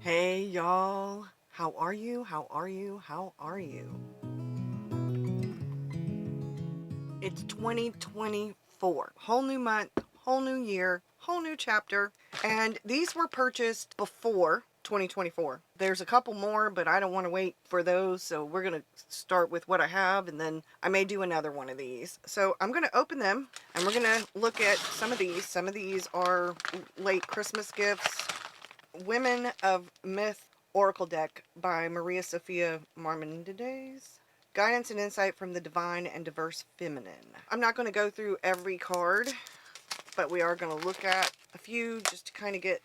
Hey y'all, how are you? How are you? How are you? It's 2024, whole new month, whole new year, whole new chapter, and these were purchased before 2024. There's a couple more, but I don't want to wait for those, so we're going to start with what I have, and then I may do another one of these. So I'm going to open them, and we're going to look at some of these. Some of these are late Christmas gifts. Women of Myth Oracle Deck by Maria Sophia Marmendez. Guidance and insight from the divine and diverse feminine. I'm not going to go through every card, but we are going to look at a few just to kind of get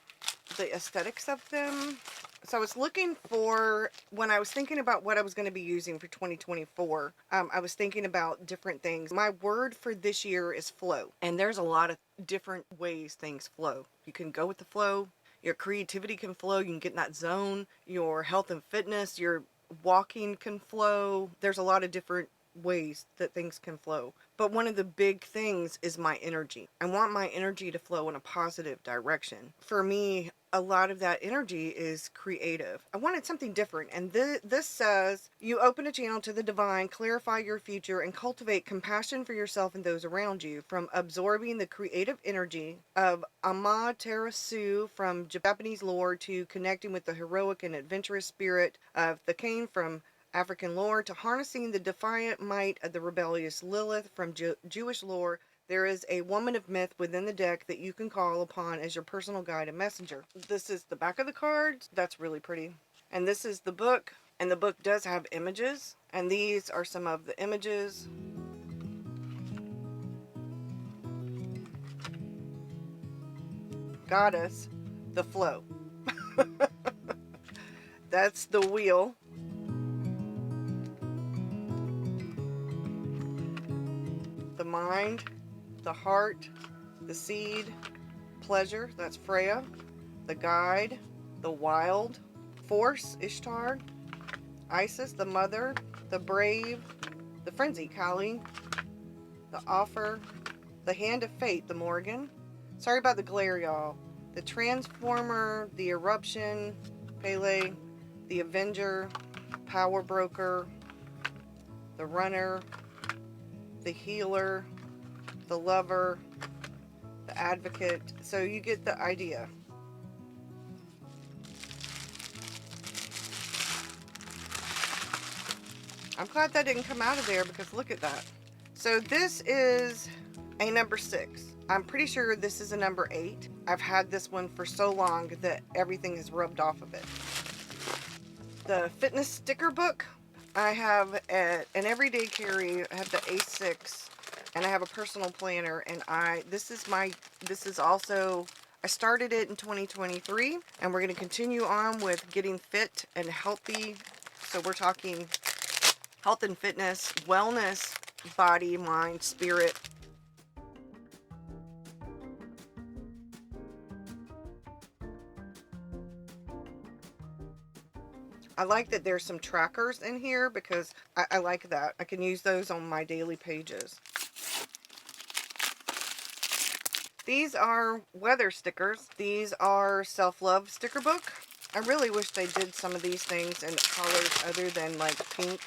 the aesthetics of them. So I was looking for, when I was thinking about what I was going to be using for 2024, I was thinking about different things. My word for this year is flow. And there's a lot of different ways things flow. You can go with the flow. Your creativity can flow. You can get in that zone. Your health and fitness, your walking can flow. There's a lot of different ways that things can flow. But one of the big things is my energy. I want my energy to flow in a positive direction. For me, a lot of that energy is creative. I wanted something different. And this says, you open a channel to the divine, clarify your future, and cultivate compassion for yourself and those around you from absorbing the creative energy of Amaterasu from Japanese lore to connecting with the heroic and adventurous spirit of the Kane from African lore to harnessing the defiant might of the rebellious Lilith from Jewish lore. There is a woman of myth within the deck that you can call upon as your personal guide and messenger. This is the back of the cards. That's really pretty. And this is the book. And the book does have images. And these are some of the images. Goddess, the flow. That's the wheel. The mind, the heart, the seed, pleasure, that's Freya, the guide, the wild, force, Ishtar, Isis, the mother, the brave, the frenzy, Kali, the offer, the hand of fate, the Morgan. Sorry about the glare, y'all. The transformer, the eruption, Pele, the avenger, power broker, the runner, the healer, the lover, the advocate. So you get the idea. I'm glad that didn't come out of there because look at that. So this is a number 6. I'm pretty sure this is a number 8. I've had this one for so long that everything has rubbed off of it. The fitness sticker book. I have an everyday carry. I have the A6 and I have a personal planner, and this is also, I started it in 2023 and we're going to continue on with getting fit and healthy. So we're talking health and fitness, wellness, body, mind, spirit. I like that there's some trackers in here because I like that. I can use those on my daily pages. These are weather stickers. These are self-love sticker book. I really wish they did some of these things in colors other than like pink.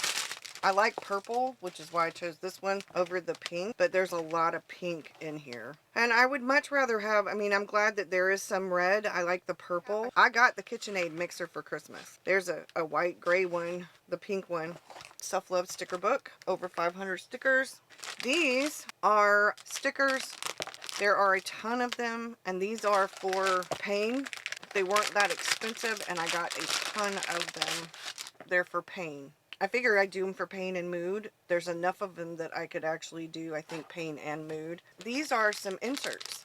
I like purple, which is why I chose this one over the pink, but there's a lot of pink in here. And I would much rather have, I mean, I'm glad that there is some red. I like the purple. I got the KitchenAid mixer for Christmas. There's a white, gray one, the pink one. Self-love sticker book, over 500 stickers. These are stickers. There are a ton of them, and these are for pain. They weren't that expensive, and I got a ton of them. They're for pain. I figure I'd do them for pain and mood. There's enough of them that I could actually do, I think, pain and mood. These are some inserts.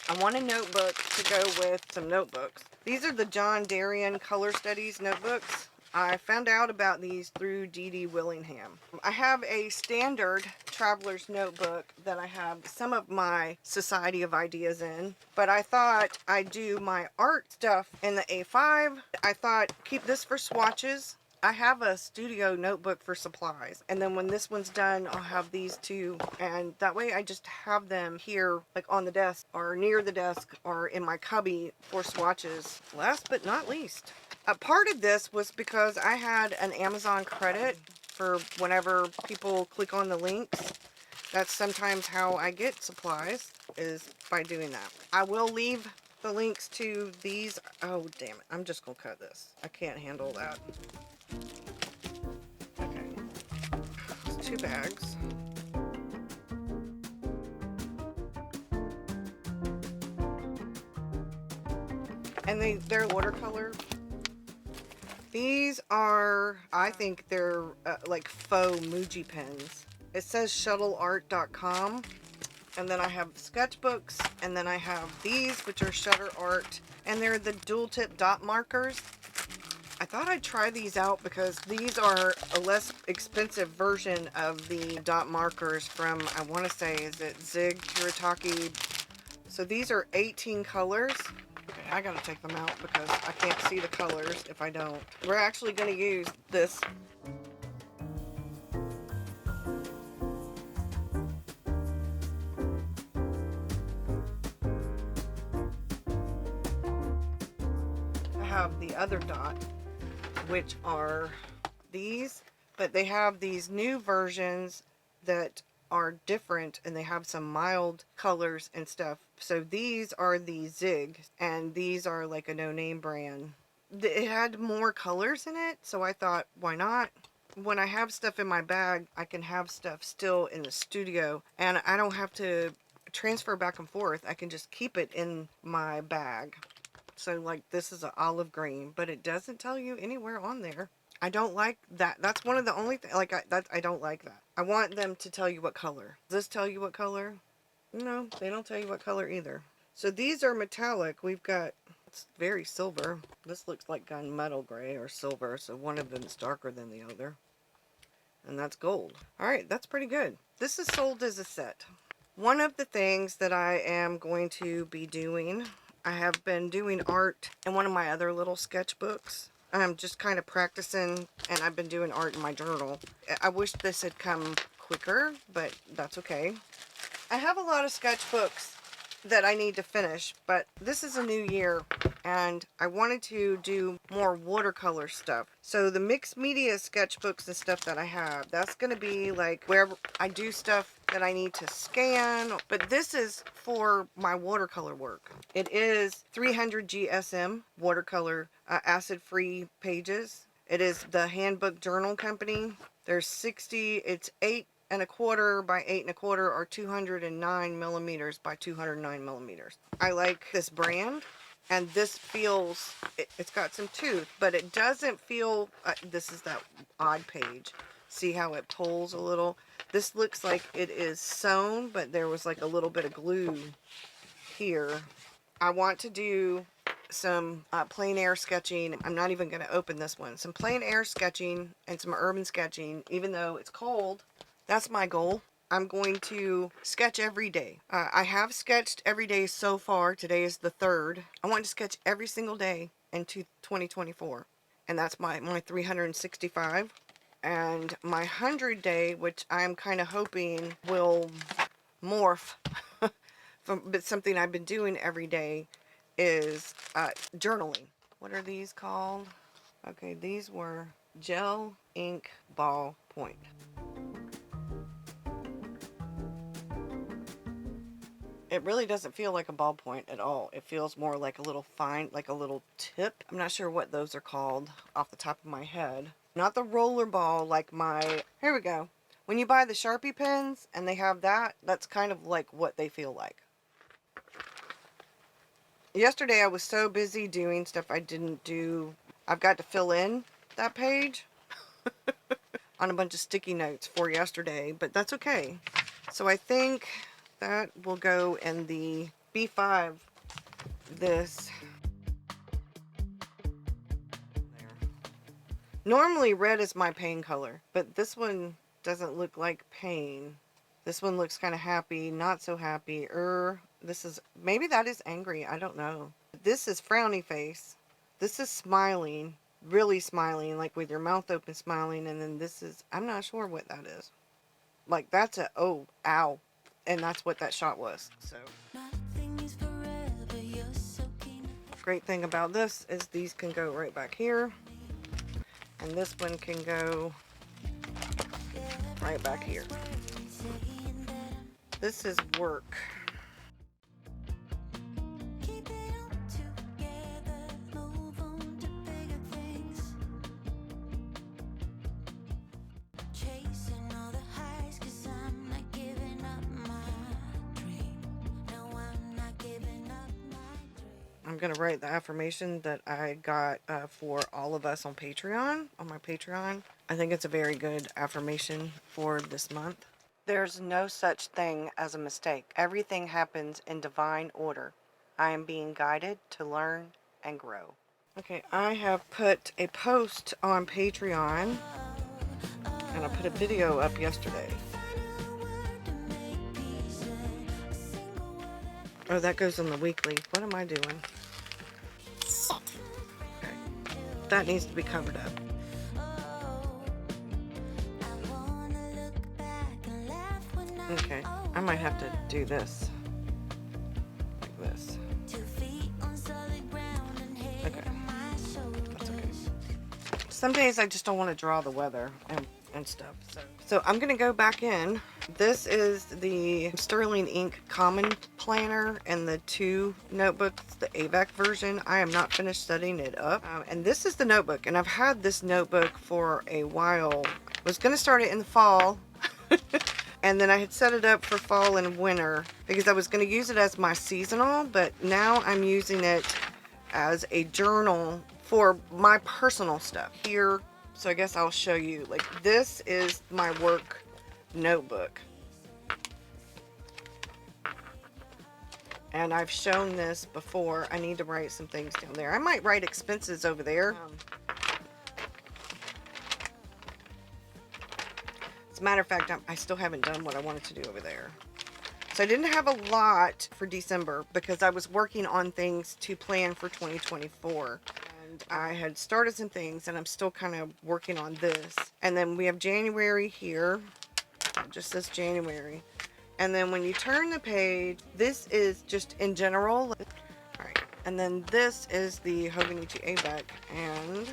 I want a notebook to go with some notebooks. These are the John Darien Color Studies notebooks. I found out about these through Dee Dee Willingham. I have a standard traveler's notebook that I have some of my Society of Ideas in, but I thought I'd do my art stuff in the A5. I thought keep this for swatches. I have a studio notebook for supplies, and then when this one's done, I'll have these two, and that way I just have them here, like on the desk or near the desk or in my cubby for swatches. Last but not least, a part of this was because I had an Amazon credit for whenever people click on the links. That's sometimes how I get supplies, is by doing that. I will leave the links to these. Oh, damn it. I'm just going to cut this. I can't handle that. Okay. It's 2 bags. And they're watercolor. These are, I think they're like faux Muji pens. It says shuttleart.com. And then I have sketchbooks, and then I have these, which are Shutter Art, and they're the dual tip dot markers. I thought I'd try these out because these are a less expensive version of the dot markers from, I want to say, is it Zig Shirataki? So these are 18 colors. Okay, I gotta take them out because I can't see the colors if I don't. We're actually gonna use this. Have the other dot, which are these, but they have these new versions that are different, and they have some mild colors and stuff. So these are the Zig, and these are like a no-name brand. It had more colors in it, so I thought, why not? When I have stuff in my bag, I can have stuff still in the studio, and I don't have to transfer back and forth. I can just keep it in my bag. So like this is an olive green, but it doesn't tell you anywhere on there. I don't like that. That's one of the only things, like I don't like that. I want them to tell you what color. Does this tell you what color? No, they don't tell you what color either. So these are metallic. We've got, it's very silver. This looks like gunmetal gray or silver, so one of them is darker than the other. And that's gold. All right, that's pretty good. This is sold as a set. One of the things that I am going to be doing, I have been doing art in one of my other little sketchbooks. I'm just kind of practicing, and I've been doing art in my journal. I wish this had come quicker, but that's okay. I have a lot of sketchbooks that I need to finish, but this is a new year, and I wanted to do more watercolor stuff. So the mixed media sketchbooks and stuff that I have, that's going to be like where I do stuff that I need to scan, but this is for my watercolor work. It is 300 GSM watercolor acid-free pages. It is the Handbook Journal Company. There's 60, it's 8¼ by 8¼ or 209 millimeters by 209 millimeters. I like this brand, and this feels, it's got some tooth, but it doesn't feel, this is that odd page. See how it pulls a little? This looks like it is sewn, but there was like a little bit of glue here. I want to do some plein air sketching. I'm not even going to open this one. Some plein air sketching and some urban sketching, even though it's cold. That's my goal. I'm going to sketch every day. I have sketched every day so far. Today is the 3rd. I want to sketch every single day into 2024. And that's my 365. And my 100 day, which I'm kind of hoping will morph from, but something I've been doing every day is journaling. What are these called? Okay, these were gel ink ball point. It really doesn't feel like a ballpoint at all. It feels more like a little fine, like a little tip. I'm not sure what those are called off the top of my head. Not the roller ball like my, here we go. When you buy the Sharpie pens and they have that, that's kind of like what they feel like. Yesterday I was so busy doing stuff I didn't do. I've got to fill in that page on a bunch of sticky notes for yesterday, but that's okay. So I think that will go in the B5, this. There. Normally red is my pain color, but this one doesn't look like pain. This one looks kind of happy, not so happy. This is, maybe that is angry, I don't know. This is frowny face. This is smiling. really smiling, like with your mouth open smiling, and then this is, I'm not sure what that is. Like that's a, oh, ow. And that's what that shot was. So great thing about this is these can go right back here. And this one can go right back here. This is work. I'm going to write the affirmation that I got for all of us on Patreon, on my Patreon. I think it's a very good affirmation for this month. There's no such thing as a mistake. Everything happens in divine order. I am being guided to learn and grow. Okay, I have put a post on Patreon, and I put a video up yesterday. Oh, that goes on the weekly. What am I doing? Okay. That needs to be covered up. Okay, I might have to do this. Like this. Okay. That's okay. Some days I just don't want to draw the weather and stuff. So I'm going to go back in. This is the Sterling Ink Common Planner and the 2 notebooks, the AVAC version. I am not finished setting it up. And this is the notebook, and I've had this notebook for a while. I was going to start it in the fall. And then I had set it up for fall and winter because I was going to use it as my seasonal, but now I'm using it as a journal for my personal stuff here. So I guess I'll show you. Like, this is my work notebook. And I've shown this before. I need to write some things down there. I might write expenses over there. As a matter of fact, I still haven't done what I wanted to do over there. So I didn't have a lot for December because I was working on things to plan for 2024. And I had started some things and I'm still kind of working on this. And then we have January here. It just says January. And then when you turn the page, this is just in general. Alright. And then this is the Hobonichi AVAC. And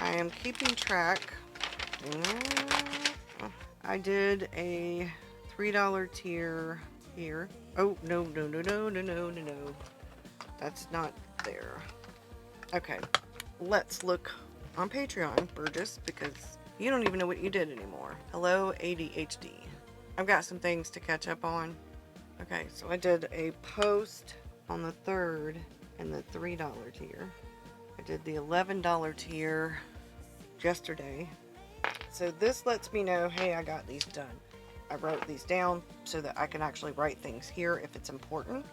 I am keeping track. I did a $3 tier here. Oh, no. That's not there. Okay, let's look on Patreon, Burgess, because you don't even know what you did anymore. Hello, ADHD. I've got some things to catch up on. Okay, so I did a post on the 3rd and the $3 tier. I did the $11 tier yesterday. So this lets me know, hey, I got these done. I wrote these down so that I can actually write things here if it's important.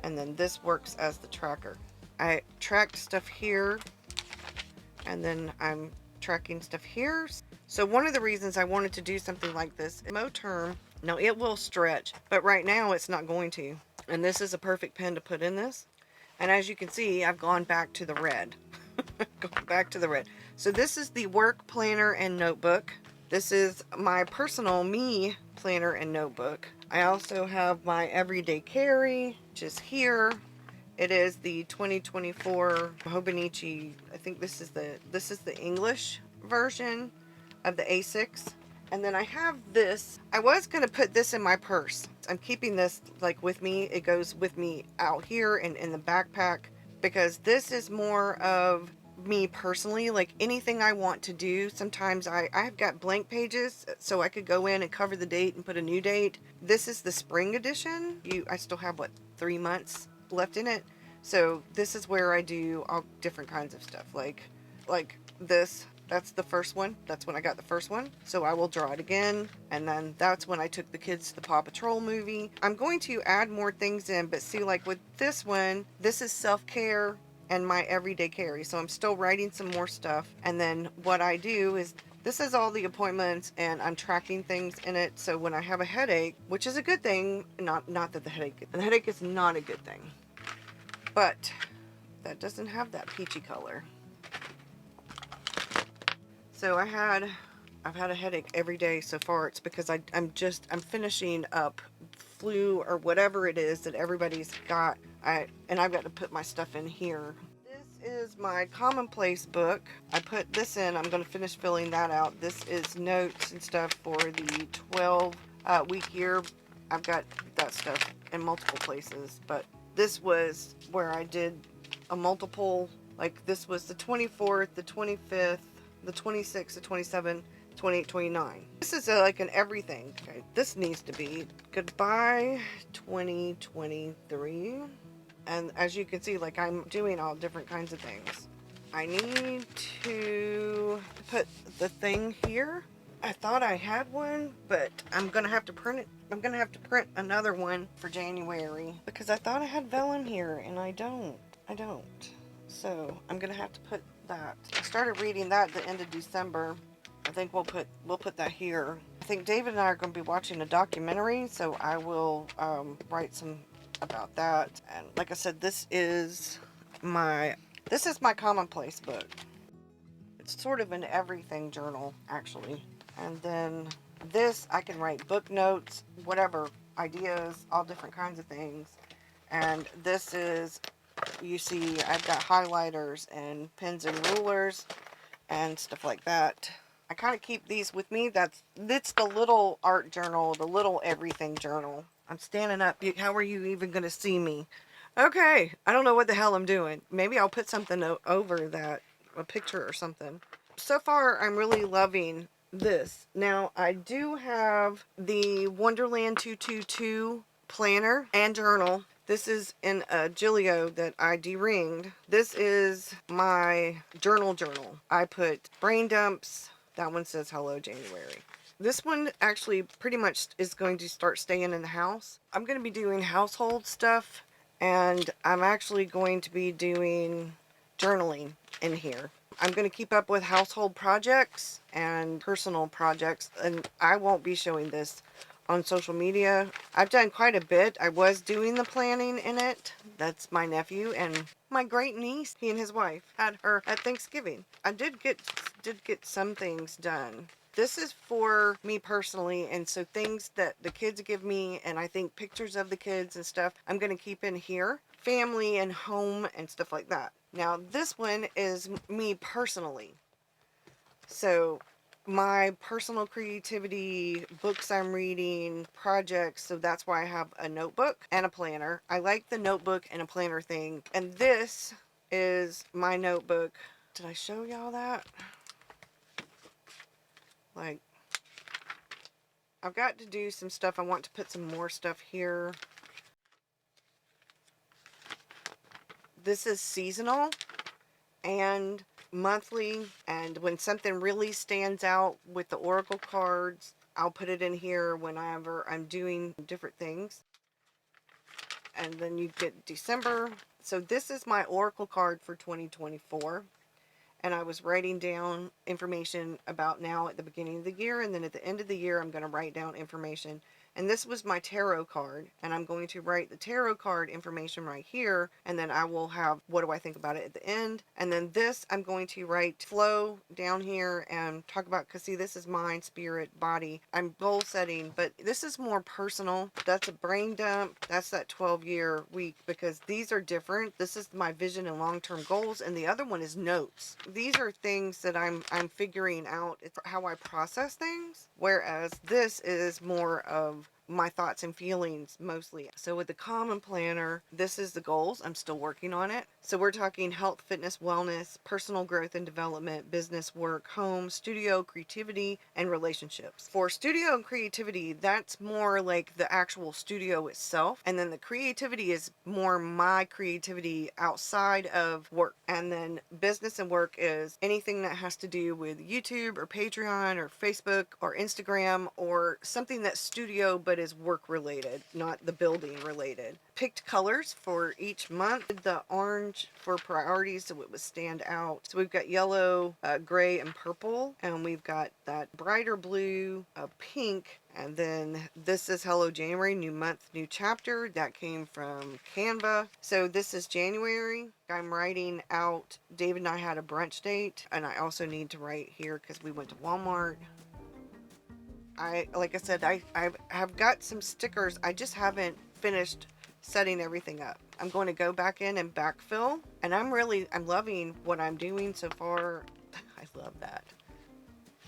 And then this works as the tracker. I tracked stuff here, and then I'm tracking stuff here. So one of the reasons I wanted to do something like this, term, now it will stretch, but right now it's not going to. And this is a perfect pen to put in this. And as you can see, I've gone back to the red. Going back to the red. So this is the work planner and notebook. This is my personal me planner and notebook. I also have my everyday carry, which is here. It is the 2024 Hobonichi. I think this is the English version of the A6. And then I have this. I was going to put this in my purse. I'm keeping this like with me. It goes with me out here and in the backpack because this is more of me personally, like anything I want to do. Sometimes I've got blank pages so I could go in and cover the date and put a new date. This is the spring edition. I still have what, 3 months left in it. So this is where I do all different kinds of stuff like this. That's the first one. That's when I got the first one. So I will draw it again. And then that's when I took the kids to the Paw Patrol movie. I'm going to add more things in, but see, like with this one, this is self-care and my everyday carry. So I'm still writing some more stuff. And then what I do is this is all the appointments and I'm tracking things in it. So when I have a headache, which is a good thing, not that the headache is not a good thing, but that doesn't have that peachy color. So I've had a headache every day so far. It's because I'm finishing up flu or whatever it is that everybody's got. And I've got to put my stuff in here. This is my commonplace book. I put this in. I'm going to finish filling that out. This is notes and stuff for the 12 week year. I've got that stuff in multiple places, but this was where I did a multiple, like this was the 24th, the 25th, the 26th, the 27th, 28, 29. This is like an everything. Okay, this needs to be goodbye 2023. And as you can see, like I'm doing all different kinds of things. I need to put the thing here. I thought I had one, but I'm gonna have to print it. I'm gonna have to print another one for January because I thought I had vellum here and I don't. So I'm gonna have to put that. I started reading that at the end of December. I think we'll put that here. I think David and I are gonna be watching a documentary, so I will write some about that. And like I said, this is my commonplace book. It's sort of an everything journal, actually. And then this, I can write book notes, whatever, ideas, all different kinds of things. And this is, you see, I've got highlighters and pens and rulers and stuff like that. I kind of keep these with me. That's the little art journal, the little everything journal. I'm standing up. How are you even going to see me? Okay, I don't know what the hell I'm doing. Maybe I'll put something over that, a picture or something. So far, I'm really loving this. Now, I do have the Wonderland 222 planner and journal. This is in a Gillio that I de-ringed. This is my journal. I put brain dumps. That one says hello January. This one actually pretty much is going to start staying in the house. I'm going to be doing household stuff, and I'm actually going to be doing journaling in here. I'm going to keep up with household projects and personal projects, and I won't be showing this on social media. I've done quite a bit. I was doing the planning in it. That's my nephew and my great niece. He and his wife had her at Thanksgiving. I did get some things done. This is for me personally, and so things that the kids give me, and I think pictures of the kids and stuff, I'm going to keep in here. Family and home and stuff like that. Now, this one is me personally. So, my personal creativity, books I'm reading, projects, so that's why I have a notebook and a planner. I like the notebook and a planner thing. And this is my notebook. Did I show y'all that? Like, I've got to do some stuff. I want to put some more stuff here. This is seasonal and monthly, and when something really stands out with the oracle cards, I'll put it in here whenever I'm doing different things. And then you get December. So this is my oracle card for 2024. And I was writing down information about now at the beginning of the year, and then at the end of the year I'm going to write down information. And this was my tarot card, and I'm going to write the tarot card information right here, and then I will have what do I think about it at the end. And then this, I'm going to write flow down here and talk about, because see, this is mind, spirit, body. I'm goal setting, but this is more personal. That's a brain dump. That's that 12-year week, because these are different. This is my vision and long-term goals, and the other one is notes. These are things that I'm figuring out. It's how I process things, whereas this is more of my thoughts and feelings mostly. So with the common planner, this is the goals. I'm still working on it. So we're talking health, fitness, wellness, personal growth and development, business, work, home, studio, creativity, and relationships. For studio and creativity, that's more like the actual studio itself. And then the creativity is more my creativity outside of work. And then business and work is anything that has to do with YouTube or Patreon or Facebook or Instagram or something that's studio but what is work related, not the building related. Picked colors for each month. The orange for priorities so it would stand out. So we've got yellow, gray, and purple. And we've got that brighter blue, pink. And then this is Hello January, new month, new chapter. That came from Canva. So this is January. I'm writing out, David and I had a brunch date. And I also need to write here because we went to Walmart. Like I said, I have got some stickers. I just haven't finished setting everything up. I'm going to go back in and backfill. And I'm loving what I'm doing so far. I love that.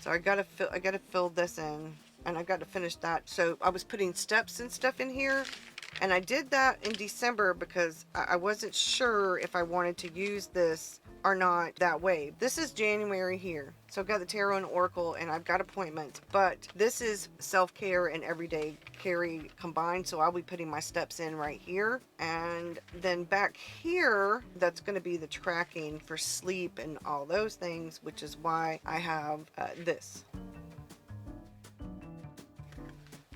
So I gotta fill this in. And I got to finish that. So I was putting steps and stuff in here. And I did that in December because I wasn't sure if I wanted to use this or not that way. This is January here. So I've got the Tarot and Oracle and I've got appointments. But this is self-care and everyday carry combined. So I'll be putting my steps in right here. And then back here, that's going to be the tracking for sleep and all those things, which is why I have this.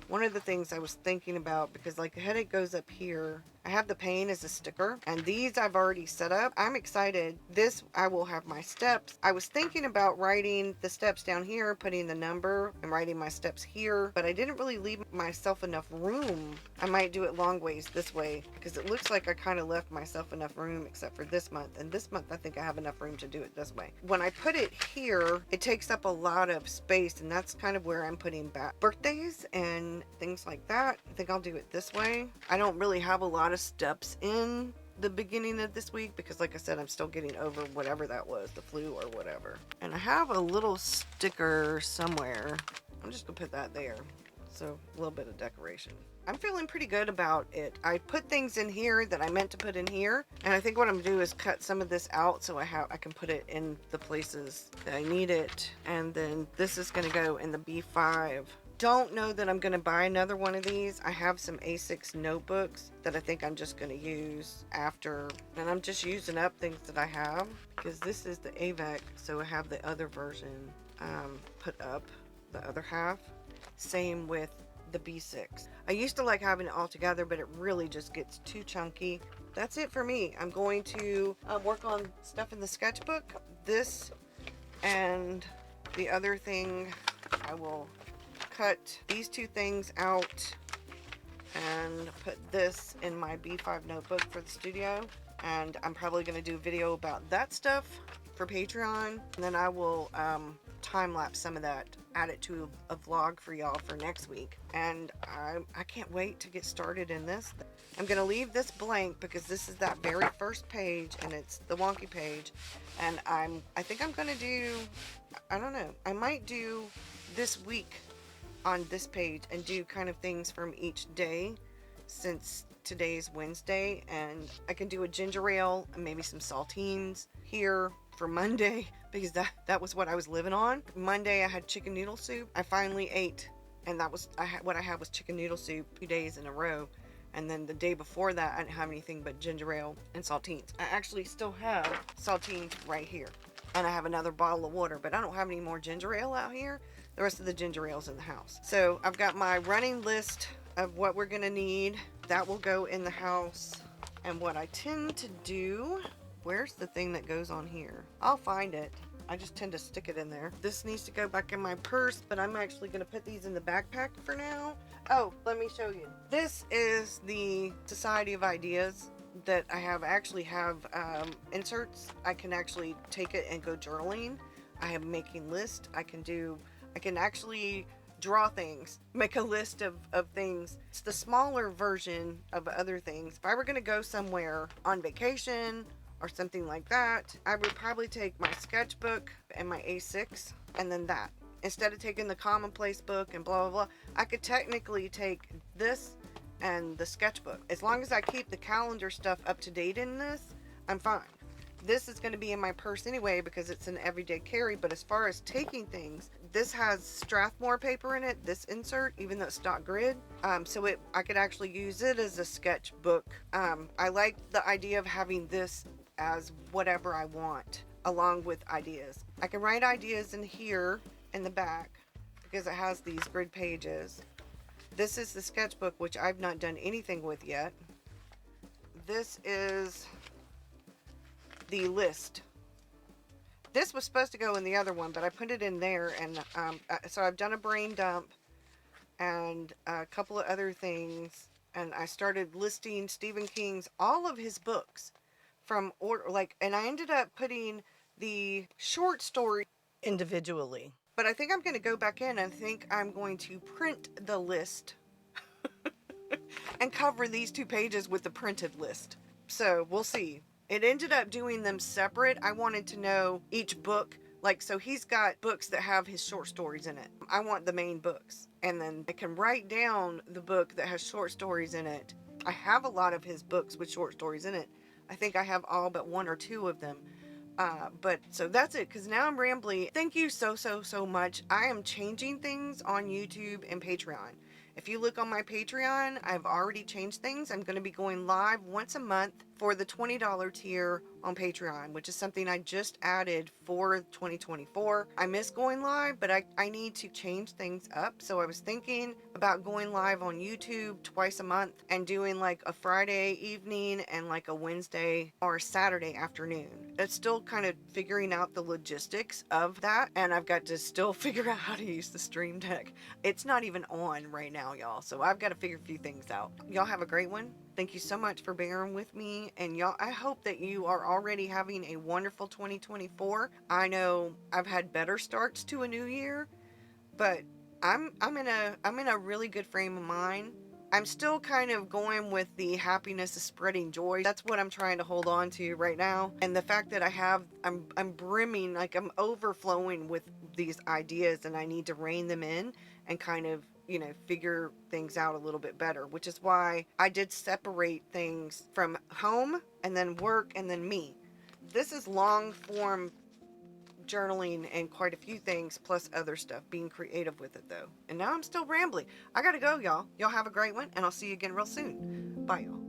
One of the things I was thinking about, because like the headache goes up here, I have the pain as a sticker, and these I've already set up. I'm excited. This, I will have my steps. I was thinking about writing the steps down here, putting the number, and writing my steps here, but I didn't really leave myself enough room. I might do it long ways this way, because it looks like I kind of left myself enough room except for this month, and this month I think I have enough room to do it this way. When I put it here, it takes up a lot of space, and that's kind of where I'm putting back birthdays and things like that. I think I'll do it this way. I don't really have a lot of steps in the beginning of this week because like I said, I'm still getting over whatever that was, the flu or whatever. And I have a little sticker somewhere. I'm just gonna put that there. So a little bit of decoration. I'm feeling pretty good about it. I put things in here that I meant to put in here, and I think what I'm gonna do is cut some of this out so I can put it in the places that I need it. And then this is gonna go in the B5. Don't know that I'm going to buy another one of these. I have some A6 notebooks that I think I'm just going to use after. And I'm just using up things that I have because this is the AVEC. So I have the other version put up, the other half. Same with the B6. I used to like having it all together, but it really just gets too chunky. That's it for me. I'm going to work on stuff in the sketchbook. This and the other thing I will cut these two things out and put this in my B5 notebook for the studio, and I'm probably going to do a video about that stuff for Patreon, and then I will time-lapse some of that, add it to a vlog for y'all for next week. And I can't wait to get started in this. I'm going to leave this blank because this is that very first page and it's the wonky page, and I think I'm going to do, I don't know, I might do this week on this page and do kind of things from each day since today's Wednesday, and I can do a ginger ale and maybe some saltines here for Monday because that was what I was living on. Monday I had chicken noodle soup. I finally ate, and that was what I had was chicken noodle soup 2 days in a row. And then the day before that I didn't have anything but ginger ale and saltines. I actually still have saltines right here, and I have another bottle of water, but I don't have any more ginger ale out here. The rest of the ginger ale's in the house. So I've got my running list of what we're gonna need. That will go in the house. And what I tend to do, where's the thing that goes on here? I'll find it. I just tend to stick it in there. This needs to go back in my purse, but I'm actually gonna put these in the backpack for now. Oh, let me show you. This is the Society of Ideas that I actually have inserts. I can actually take it and go journaling. I am making lists. I can actually draw things, make a list of things. It's the smaller version of other things. If I were going to go somewhere on vacation or something like that, I would probably take my sketchbook and my A6 and then that. Instead of taking the commonplace book and blah, blah, blah, I could technically take this and the sketchbook. As long as I keep the calendar stuff up to date in this, I'm fine. This is going to be in my purse anyway because it's an everyday carry, but as far as taking things, this has Strathmore paper in it, this insert, even though it's not grid. So I could actually use it as a sketchbook. I like the idea of having this as whatever I want, along with ideas. I can write ideas in here in the back because it has these grid pages. This is the sketchbook, which I've not done anything with yet. This is the list. This was supposed to go in the other one, but I put it in there, and so I've done a brain dump and a couple of other things, and I started listing Stephen King's, all of his books from order, like, and I ended up putting the short story individually. But I think I'm going to go back in, and I think I'm going to print the list and cover these 2 pages with the printed list. So we'll see. It ended up doing them separate. I wanted to know each book. Like, so he's got books that have his short stories in it. I want the main books. And then I can write down the book that has short stories in it. I have a lot of his books with short stories in it. I think I have all but 1 or 2 of them. But so that's it, because now I'm rambling. Thank you so much. I am changing things on YouTube and Patreon. If you look on my Patreon, I've already changed things. I'm going to be going live once a month for the $20 tier on Patreon, which is something I just added for 2024. I miss going live, but I need to change things up. So I was thinking about going live on YouTube twice a month and doing like a Friday evening and like a Wednesday or a Saturday afternoon. It's still kind of figuring out the logistics of that, and I've got to still figure out how to use the Stream Deck. It's not even on right now, y'all, so I've got to figure a few things out. Y'all have a great one. Thank you so much for bearing with me, and y'all, I hope that you are already having a wonderful 2024. I know I've had better starts to a new year, but I'm in a really good frame of mind. I'm still kind of going with the happiness is spreading joy. That's what I'm trying to hold on to right now. And the fact that I'm brimming, like I'm overflowing with these ideas, and I need to rein them in and kind of, you know, figure things out a little bit better, which is why I did separate things from home and then work and then me. This is long form journaling and quite a few things, plus other stuff, being creative with it though. And now I'm still rambling. I gotta go, y'all. Y'all have a great one, and I'll see you again real soon. Bye, y'all.